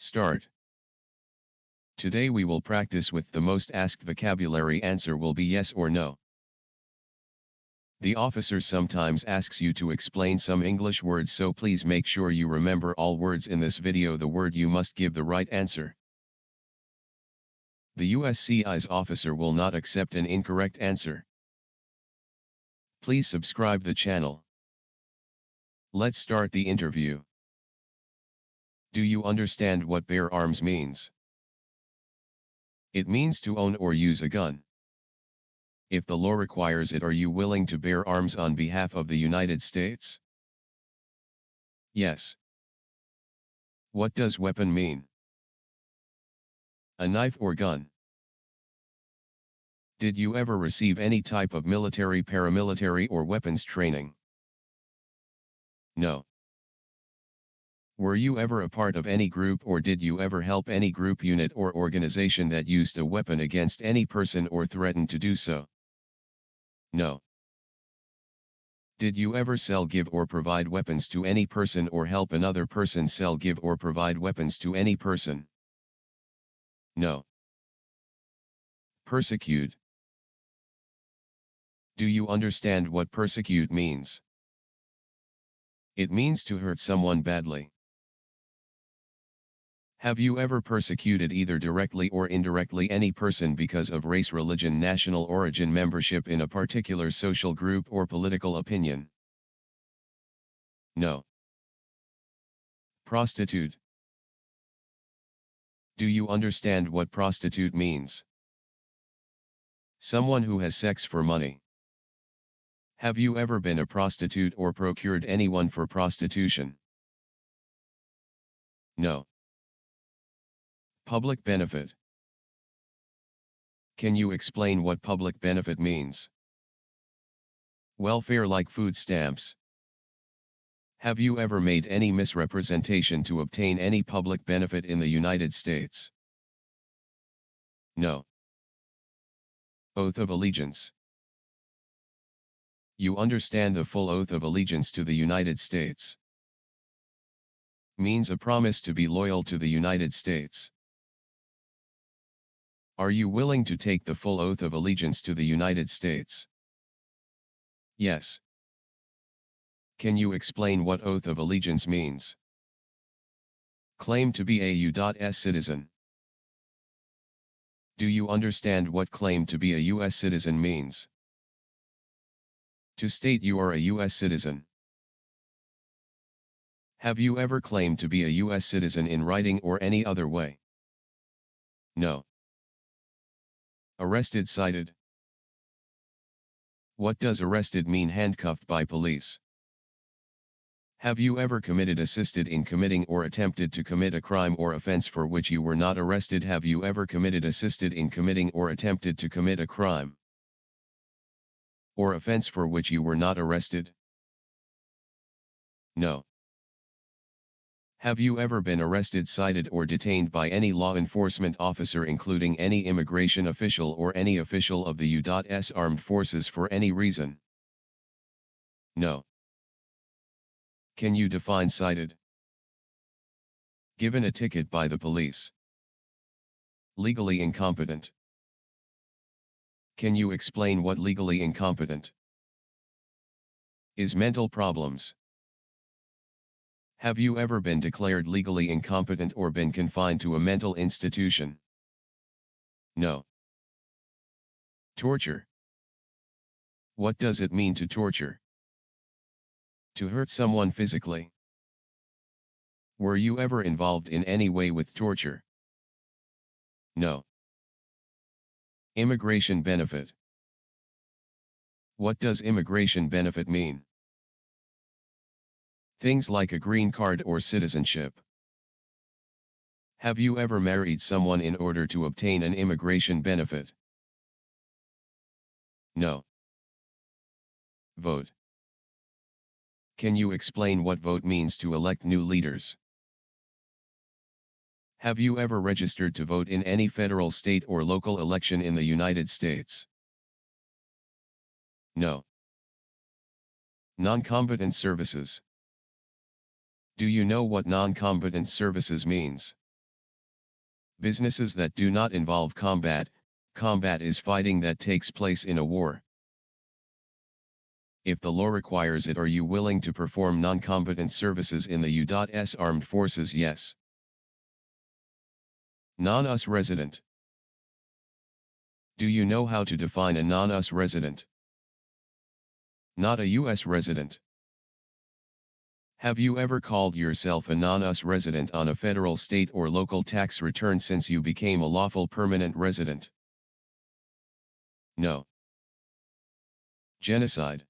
Start. Today we will practice with the most asked vocabulary. Answer will be yes or no. The officer sometimes asks you to explain some English words, so please make sure you remember all words in this video. The word you must give the right answer. The USCIS officer will not accept an incorrect answer. Please subscribe the channel. Let's start the interview. Do you understand what bear arms means? It means to own or use a gun. If the law requires it, are you willing to bear arms on behalf of the United States? Yes. What does weapon mean? A knife or gun. Did you ever receive any type of military, paramilitary, or weapons training? No. Were you ever a part of any group, or did you ever help any group, unit, or organization that used a weapon against any person or threatened to do so? No. Did you ever sell, give, or provide weapons to any person, or help another person sell, give, or provide weapons to any person? No. Persecute. Do you understand what persecute means? It means to hurt someone badly. Have you ever persecuted, either directly or indirectly, any person because of race, religion, national origin, membership in a particular social group, or political opinion? No. Prostitute. Do you understand what prostitute means? Someone who has sex for money. Have you ever been a prostitute or procured anyone for prostitution? No. Public benefit. Can you explain what public benefit means? Welfare, like food stamps. Have you ever made any misrepresentation to obtain any public benefit in the United States? No. Oath of allegiance. You understand the full oath of allegiance to the United States. Means a promise to be loyal to the United States. Are you willing to take the full oath of allegiance to the United States? Yes. Can you explain what oath of allegiance means? Claim to be a U.S. citizen. Do you understand what claim to be a U.S. citizen means? To state you are a U.S. citizen. Have you ever claimed to be a U.S. citizen in writing or any other way? No. Arrested, cited. What does arrested mean? Handcuffed by police. Have you ever committed, assisted in committing, or attempted to commit a crime or offense for which you were not arrested? Have you ever committed, assisted in committing, or attempted to commit a crime or offense for which you were not arrested? No. Have you ever been arrested, cited, or detained by any law enforcement officer, including any immigration official or any official of the U.S. Armed Forces, for any reason? No. Can you define cited? Given a ticket by the police. Legally incompetent. Can you explain what legally incompetent is? Mental problems. Have you ever been declared legally incompetent or been confined to a mental institution? No. Torture. What does it mean to torture? To hurt someone physically. Were you ever involved in any way with torture? No. Immigration benefit. What does immigration benefit mean? Things like a green card or citizenship. Have you ever married someone in order to obtain an immigration benefit? No. Vote. Can you explain what vote means? To elect new leaders. Have you ever registered to vote in any federal, state, or local election in the United States? No. Non-combatant services. Do you know what non-combatant services means? Businesses that do not involve combat. Combat is fighting that takes place in a war. If the law requires it, are you willing to perform non-combatant services in the U.S. Armed Forces? Yes. Non-US resident. Do you know how to define a non-US resident? Not a U.S. resident. Have you ever called yourself a non-US resident on a federal, state, or local tax return since you became a lawful permanent resident? No. Genocide.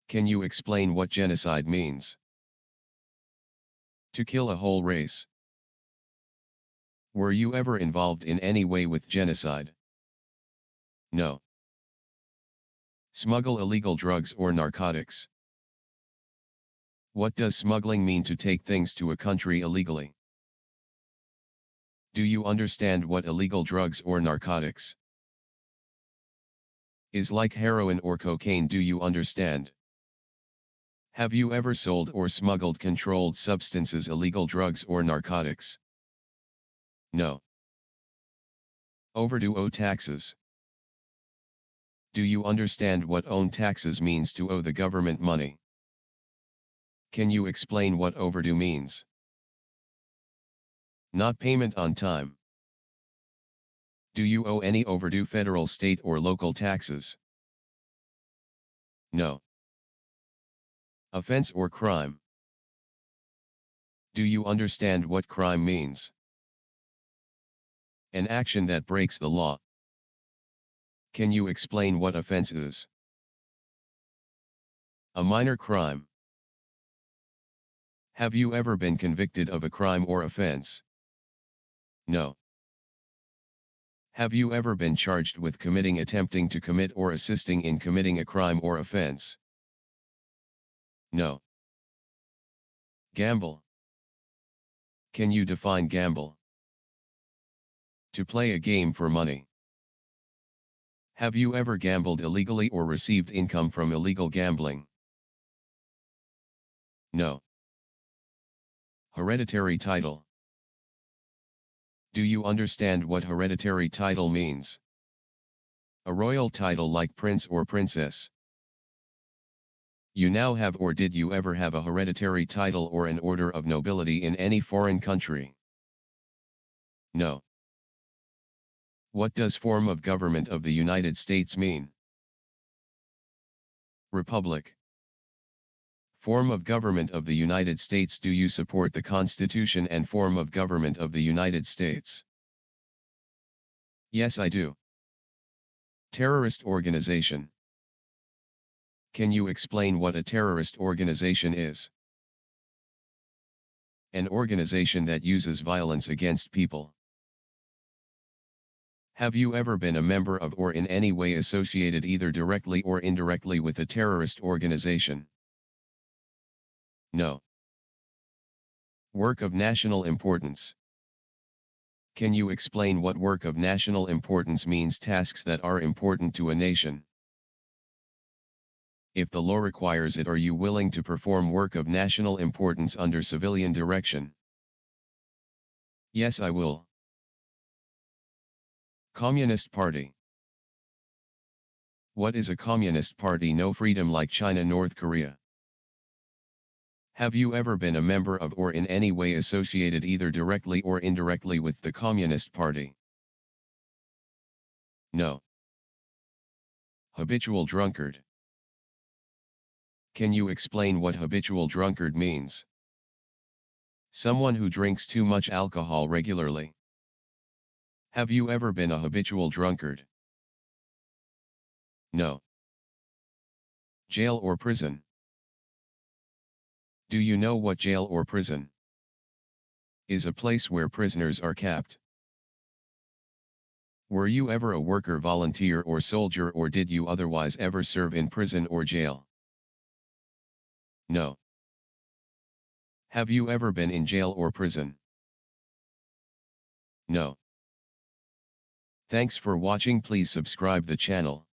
Can you explain what genocide means? To kill a whole race. Were you ever involved in any way with genocide? No. Smuggle illegal drugs or narcotics. What does smuggling mean? To take things to a country illegally. Do you understand what illegal drugs or narcotics is? Like heroin or cocaine? Do you understand? Have you ever sold or smuggled controlled substances, illegal drugs or narcotics? No. Overdue taxes. Do you understand what own taxes means? To owe the government money. Can you explain what overdue means? Not payment on time. Do you owe any overdue federal, state, or local taxes? No. Offense or crime. Do you understand what crime means? An action that breaks the law. Can you explain what offense is? A minor crime. Have you ever been convicted of a crime or offense? No. Have you ever been charged with committing, attempting to commit, or assisting in committing a crime or offense? No. Gamble. Can you define gamble? To play a game for money. Have you ever gambled illegally or received income from illegal gambling? No. Hereditary title. Do you understand what hereditary title means? A royal title like prince or princess. You now have, or did you ever have, a hereditary title or an order of nobility in any foreign country? No. What does form of government of the United States mean? Republic. Form of government of the United States. Do you support the Constitution and form of government of the United States? Yes, I do. Terrorist organization. Can you explain what a terrorist organization is? An organization that uses violence against people. Have you ever been a member of or in any way associated either directly or indirectly with a terrorist organization? No. Work of national importance. Can you explain what work of national importance means? Tasks that are important to a nation. If the law requires it, are you willing to perform work of national importance under civilian direction? Yes, I will. Communist Party. What is a communist party? No freedom like China, North Korea. Have you ever been a member of or in any way associated either directly or indirectly with the Communist Party? No. Habitual drunkard. Can you explain what habitual drunkard means? Someone who drinks too much alcohol regularly. Have you ever been a habitual drunkard? No. Jail or prison. Do you know what jail or prison is? A place where prisoners are kept. Were you ever a worker, volunteer, or soldier, or did you otherwise ever serve in prison or jail? No. Have you ever been in jail or prison? No. Thanks for watching. Please subscribe the channel.